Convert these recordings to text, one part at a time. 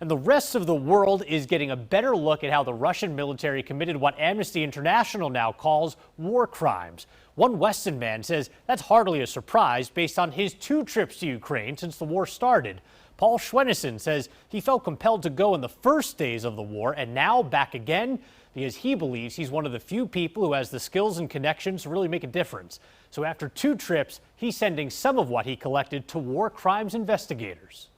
And the rest of the world is getting a better look at how the Russian military committed what Amnesty International now calls war crimes. One Weston man says that's hardly a surprise based on his 2 trips to Ukraine since the war started. Paul Schwennesen says he felt compelled to go in the first days of the war and now back again because he believes he's one of the few people who has the skills and connections to really make a difference. So after 2 trips, he's sending some of what he collected to war crimes investigators.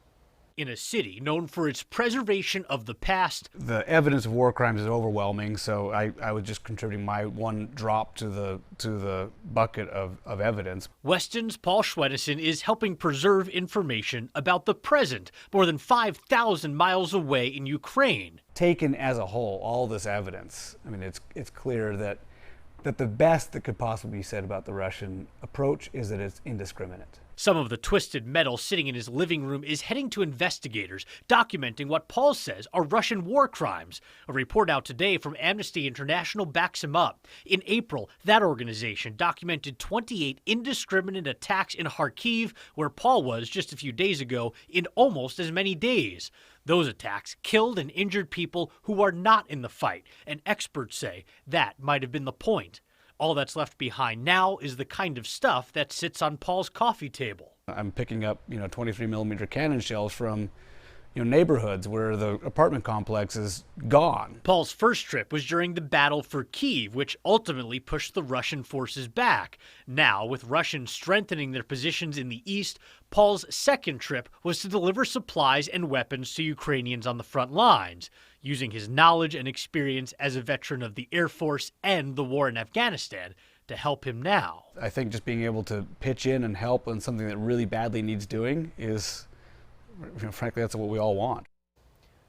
In a city known for its preservation of the past, the evidence of war crimes is overwhelming, so I was just contributing my 1 drop to the bucket of evidence. Weston's Paul Schwennesen is helping preserve information about the present, more than 5,000 miles away in Ukraine. Taken as a whole, all this evidence, I mean, it's clear that the best that could possibly be said about the Russian approach is that it's indiscriminate. Some of the twisted metal sitting in his living room is heading to investigators, documenting what Paul says are Russian war crimes. A report out today from Amnesty International backs him up. In April, that organization documented 28 indiscriminate attacks in Kharkiv, where Paul was just a few days ago, in almost as many days. Those attacks killed and injured people who are not in the fight, and experts say that might have been the point. All that's left behind now is the kind of stuff that sits on Paul's coffee table. I'm picking up, 23 millimeter cannon shells from, neighborhoods where the apartment complex is gone. Paul's first trip was during the battle for Kyiv, which ultimately pushed the Russian forces back. Now, with Russians strengthening their positions in the east, Paul's second trip was to deliver supplies and weapons to Ukrainians on the front lines, using his knowledge and experience as a veteran of the Air Force and the war in Afghanistan to help him now. I think just being able to pitch in and help on something that really badly needs doing is, frankly, that's what we all want.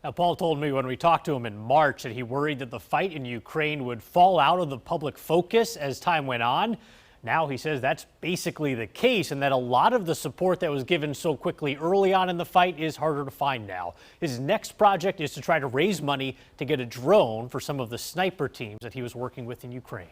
Now, Paul told me when we talked to him in March that he worried that the fight in Ukraine would fall out of the public focus as time went on. Now he says that's basically the case and that a lot of the support that was given so quickly early on in the fight is harder to find now. His next project is to try to raise money to get a drone for some of the sniper teams that he was working with in Ukraine.